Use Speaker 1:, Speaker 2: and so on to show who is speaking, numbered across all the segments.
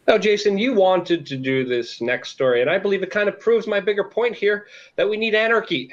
Speaker 1: Now, Jason, you wanted to do this next story, and I believe it kind of proves my bigger point here that we need anarchy.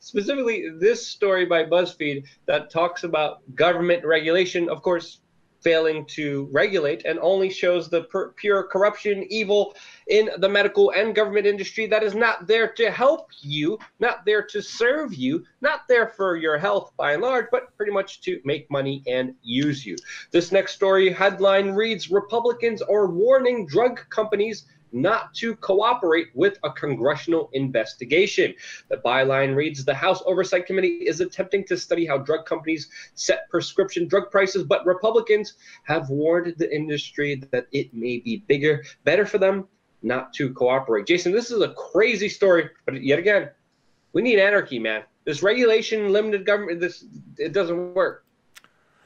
Speaker 1: Specifically, this story by BuzzFeed that talks about government regulation, of course, failing to regulate and only shows the pure corruption, evil in the medical and government industry that is not there to help you, not there to serve you, not there for your health by and large, but pretty much to make money and use you. This next story headline reads, Republicans are warning drug companies not to cooperate with a congressional investigation. The byline reads, the House Oversight Committee is attempting to study how drug companies set prescription drug prices, but Republicans have warned the industry that it may be better for them not to cooperate. Jason, this is a crazy story, but yet again, we need anarchy, man. This regulation, limited government, it doesn't work.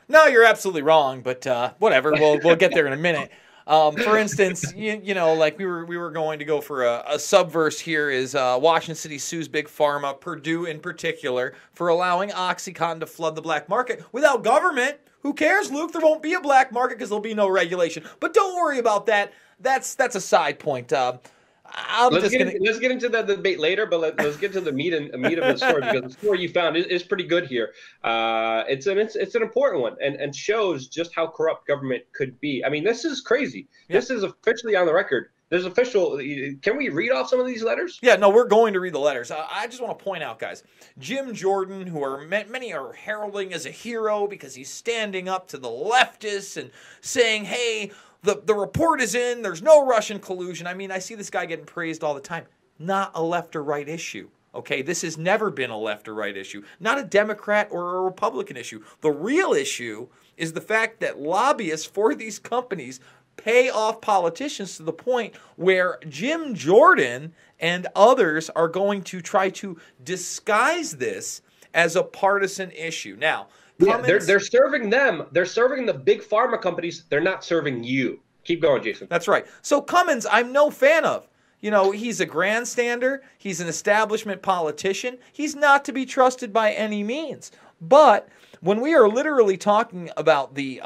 Speaker 2: No, you're absolutely wrong, but whatever. We'll get there in a minute. For instance, you know, like we were going to go for a subverse here is Washington City sues Big Pharma, Purdue in particular, for allowing OxyContin to flood the black market without government. Who cares, Luke? There won't be a black market because there'll be no regulation. But don't worry about that. That's a side point.
Speaker 1: Let's get into that debate later, but let's get to the meat of the story, because the story you found is pretty good here. It's an important one and shows just how corrupt government could be. I mean, this is crazy. Yeah. This is officially on the record. There's official. Can we read off some of these letters?
Speaker 2: Yeah, no, we're going to read the letters. I just want to point out, guys, Jim Jordan, who many are heralding as a hero because he's standing up to the leftists and saying, hey, the report is in, there's no Russian collusion. I mean, I see this guy getting praised all the time. Not a left or right issue. Okay, this has never been a left or right issue. Not a Democrat or a Republican issue. The real issue is the fact that lobbyists for these companies pay off politicians to the point where Jim Jordan and others are going to try to disguise this as a partisan issue. Now,
Speaker 1: Cummins, they're serving them. They're serving the big pharma companies. They're not serving you. Keep going, Jason.
Speaker 2: That's right. So Cummins, I'm no fan of. You know, he's a grandstander. He's an establishment politician. He's not to be trusted by any means. But when we are literally talking about the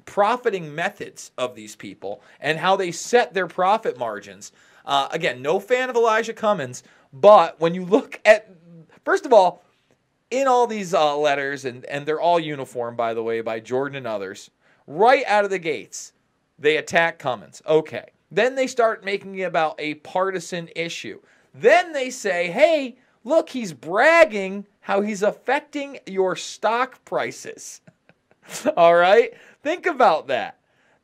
Speaker 2: profiting methods of these people and how they set their profit margins, again, no fan of Elijah Cummins. But when you look at, first of all, in all these letters, and they're all uniform, by the way, by Jordan and others, right out of the gates, they attack Cummins. Okay. Then they start making it about a partisan issue. Then they say, hey, look, he's bragging how he's affecting your stock prices. All right? Think about that.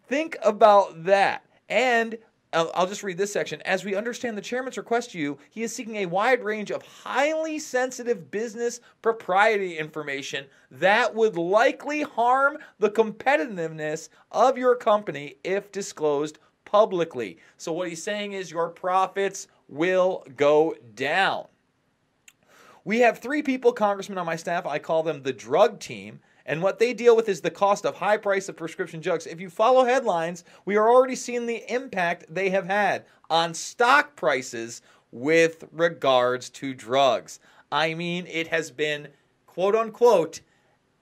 Speaker 2: Think about that. And I'll just read this section. As we understand the chairman's request to you, he is seeking a wide range of highly sensitive business propriety information that would likely harm the competitiveness of your company if disclosed publicly. So what he's saying is your profits will go down. We have 3 people, congressmen, on my staff. I call them the drug team. And what they deal with is the cost of high price of prescription drugs. If you follow headlines, we are already seeing the impact they have had on stock prices with regards to drugs. I mean, it has been, quote unquote,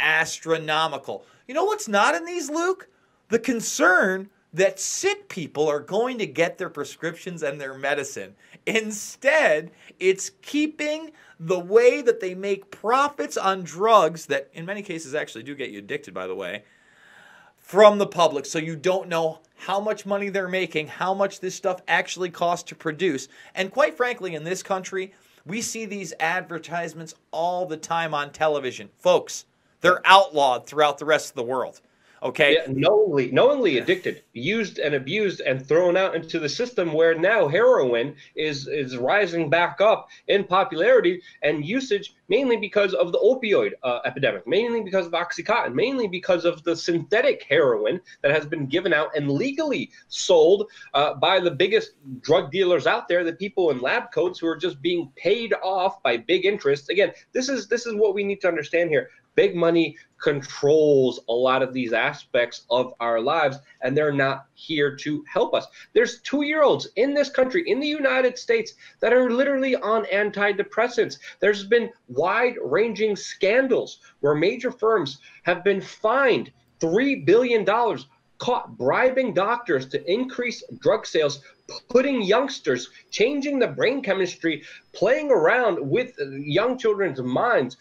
Speaker 2: astronomical. You know what's not in these, Luke? The concern that sick people are going to get their prescriptions and their medicine. Instead, it's keeping the way that they make profits on drugs that in many cases actually do get you addicted, by the way, from the public. So you don't know how much money they're making, how much this stuff actually costs to produce. And quite frankly, in this country, we see these advertisements all the time on television. Folks, they're outlawed throughout the rest of the world. Okay.
Speaker 1: Yeah, knowingly addicted, used and abused and thrown out into the system, where now heroin is rising back up in popularity and usage, mainly because of the opioid epidemic, mainly because of OxyContin, mainly because of the synthetic heroin that has been given out and legally sold by the biggest drug dealers out there, the people in lab coats who are just being paid off by big interests. Again, this is what we need to understand here. Big money controls a lot of these aspects of our lives, and they're not here to help us. There's 2-year-olds in this country, in the United States, that are literally on antidepressants. There's been wide-ranging scandals where major firms have been fined $3 billion caught bribing doctors to increase drug sales, putting youngsters, changing the brain chemistry, playing around with young children's minds.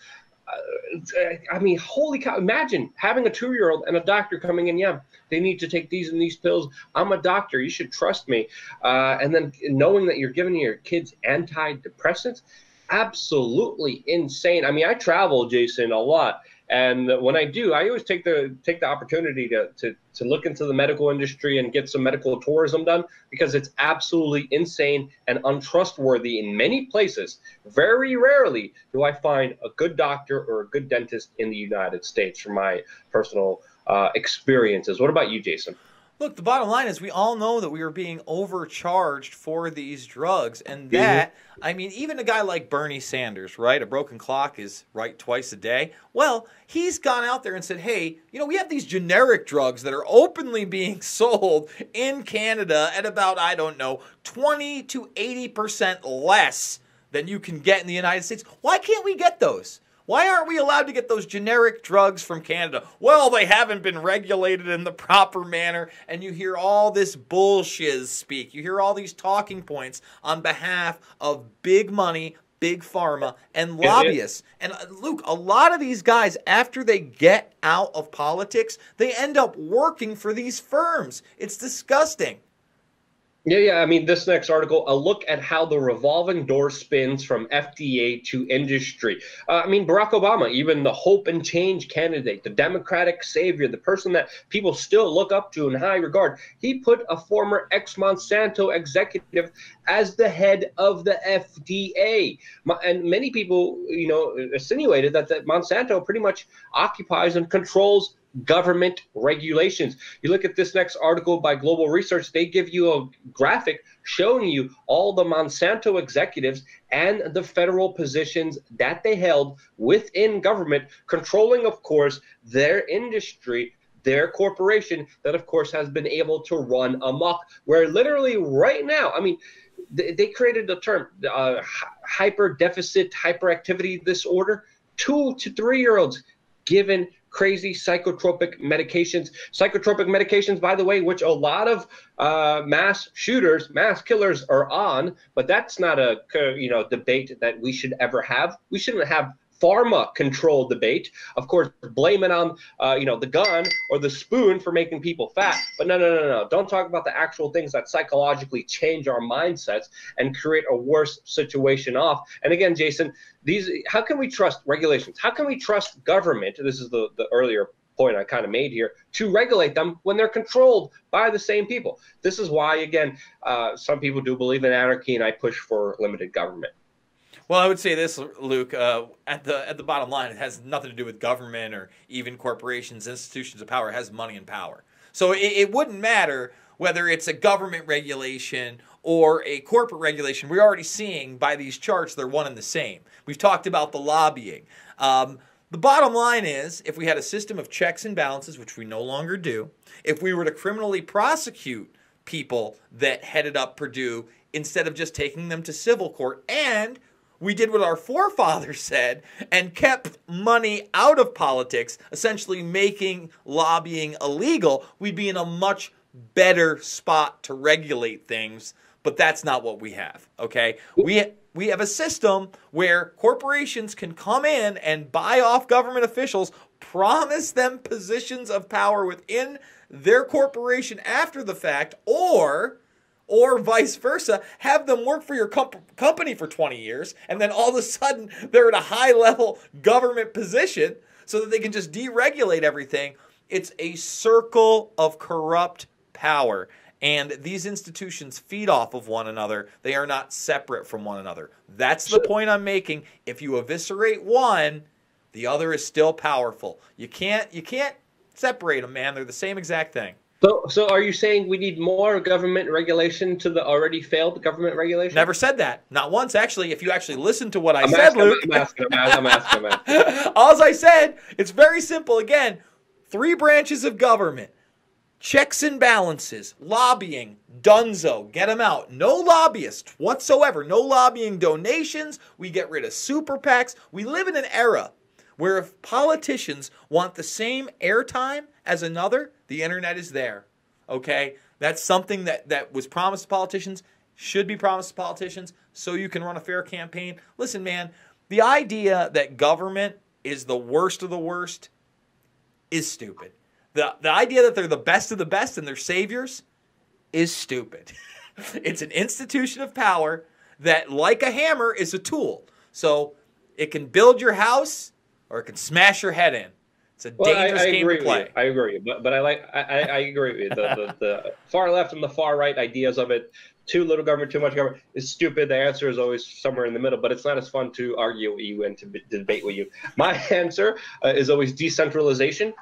Speaker 1: I mean, holy cow. Imagine having a 2-year-old and a doctor coming in. Yeah, they need to take these and these pills. I'm a doctor. You should trust me. And then knowing that you're giving your kids antidepressants, absolutely insane. I mean, I travel, Jason, a lot. And when I do, I always take the opportunity to look into the medical industry and get some medical tourism done, because it's absolutely insane and untrustworthy in many places. Very rarely do I find a good doctor or a good dentist in the United States, from my personal experiences. What about you, Jason?
Speaker 2: Look, the bottom line is we all know that we are being overcharged for these drugs. And that, I mean, even a guy like Bernie Sanders, right? A broken clock is right twice a day. Well, he's gone out there and said, hey, you know, we have these generic drugs that are openly being sold in Canada at about, I don't know, 20 to 80% less than you can get in the United States. Why can't we get those? Why aren't we allowed to get those generic drugs from Canada? Well, they haven't been regulated in the proper manner, and you hear all this bullshit speak. You hear all these talking points on behalf of big money, big pharma, and lobbyists. And Luke, a lot of these guys, after they get out of politics, they end up working for these firms. It's disgusting.
Speaker 1: Yeah. I mean, this next article, a look at how the revolving door spins from FDA to industry. I mean, Barack Obama, even the hope and change candidate, the Democratic savior, the person that people still look up to in high regard, he put a former ex-Monsanto executive as the head of the FDA. And many people, you know, insinuated that Monsanto pretty much occupies and controls government regulations. You look at this next article by Global Research, they give you a graphic showing you all the Monsanto executives and the federal positions that they held within government, controlling, of course, their industry, their corporation that, of course, has been able to run amok, where literally right now, I mean, they created the term hyper deficit hyperactivity disorder. 2 to 3-year-olds given crazy psychotropic medications, by the way, which a lot of mass shooters, mass killers are on. But that's not a debate that we should ever have. We shouldn't have pharma control debate. Of course, blame it on the gun or the spoon for making people fat. But no. Don't talk about the actual things that psychologically change our mindsets and create a worse situation off. And again, Jason, how can we trust regulations? How can we trust government? This is the earlier point I kind of made here, to regulate them when they're controlled by the same people. This is why, again, some people do believe in anarchy, and I push for limited government.
Speaker 2: Well, I would say this, Luke, at the bottom line, it has nothing to do with government or even corporations, institutions of power. It has money and power. So it wouldn't matter whether it's a government regulation or a corporate regulation. We're already seeing by these charts they're one and the same. We've talked about the lobbying. The bottom line is, if we had a system of checks and balances, which we no longer do, if we were to criminally prosecute people that headed up Purdue instead of just taking them to civil court, and we did what our forefathers said and kept money out of politics, essentially making lobbying illegal, we'd be in a much better spot to regulate things. But that's not what we have, okay? We have a system where corporations can come in and buy off government officials, promise them positions of power within their corporation after the fact, or vice versa, have them work for your company for 20 years, and then all of a sudden they're at a high-level government position so that they can just deregulate everything. It's a circle of corrupt power, and these institutions feed off of one another. They are not separate from one another. That's the point I'm making. If you eviscerate one, the other is still powerful. You can't separate them, man. They're the same exact thing.
Speaker 1: So are you saying we need more government regulation to the already failed government regulation?
Speaker 2: Never said that. Not once, actually. If you actually listen to what I said, Luke.
Speaker 1: I'm asking.
Speaker 2: All I said, it's very simple. Again, 3 branches of government. Checks and balances, lobbying, dunzo, get them out. No lobbyists whatsoever. No lobbying donations. We get rid of super PACs. We live in an era where if politicians want the same airtime as another, The internet is there. Okay? That's something that was promised to politicians, should be promised to politicians, so you can run a fair campaign. Listen, man, the idea that government is the worst of the worst is stupid. The idea that they're the best of the best and they're saviors is stupid. It's an institution of power that, like a hammer, is a tool. So it can build your house or it can smash your head in. It's a dangerous game to play.
Speaker 1: I agree, but I agree with you. The far left and the far right ideas of it. Too little government, too much government is stupid. The answer is always somewhere in the middle, but it's not as fun to argue with you and to debate with you. My answer is always decentralization.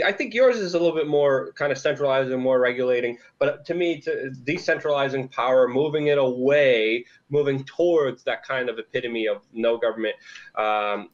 Speaker 1: I think yours is a little bit more kind of centralized and more regulating, but to me, decentralizing power, moving it away, moving towards that kind of epitome of no government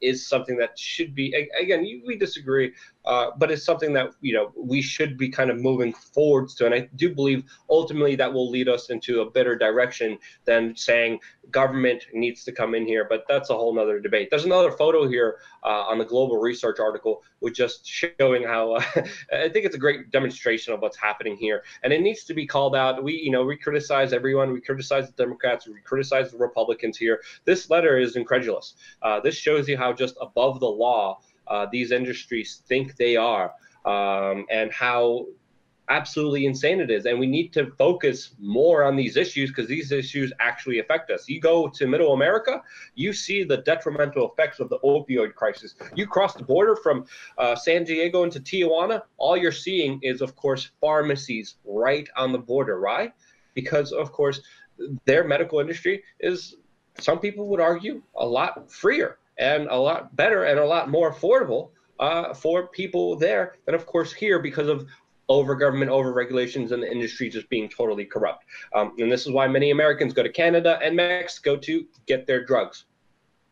Speaker 1: is something that should be, again, we disagree, but it's something that, we should be kind of moving forwards to. And I do believe ultimately that will lead us into a better direction than saying government needs to come in here. But that's a whole nother debate. There's another photo here on the Global Research article, with just showing how I think it's a great demonstration of what's happening here. And it needs to be called out. We criticize everyone. We criticize the Democrats. We criticize the Republicans here. This letter is incredulous. This shows you how just above the law these industries think they are, and how absolutely insane it is. And we need to focus more on these issues, because these issues actually affect us. You go to middle America, you see the detrimental effects of the opioid crisis. You cross the border from San Diego into Tijuana, all you're seeing is, of course, pharmacies right on the border. Right? Because, of course, their medical industry is, some people would argue, a lot freer and a lot better and a lot more affordable for people there than, of course, here, because of over-government, over-regulations, and the industry just being totally corrupt. And this is why many Americans go to Canada and Mexico to get their drugs.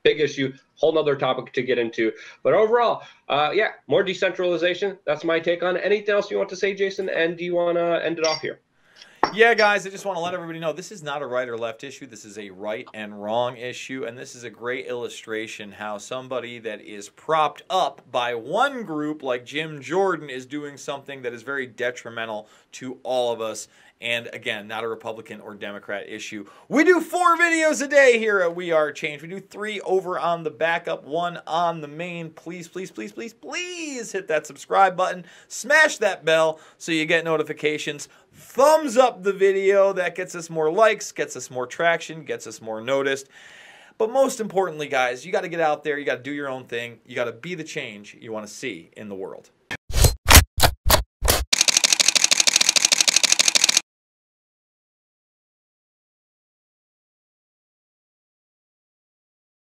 Speaker 1: Big issue, whole nother topic to get into. But overall, yeah, more decentralization. That's my take on it. Anything else you want to say, Jason? And do you want to end it off here?
Speaker 2: Yeah, guys, I just want to let everybody know this is not a right or left issue. This is a right and wrong issue, and this is a great illustration how somebody that is propped up by one group like Jim Jordan is doing something that is very detrimental to all of us. And again, not a Republican or Democrat issue. We do 4 videos a day here at We Are Change. We do 3 over on the backup, 1 on the main. Please, please, please, please, please hit that subscribe button. Smash that bell so you get notifications. Thumbs up the video. That gets us more likes, gets us more traction, gets us more noticed. But most importantly, guys, you got to get out there. You got to do your own thing. You got to be the change you want to see in the world.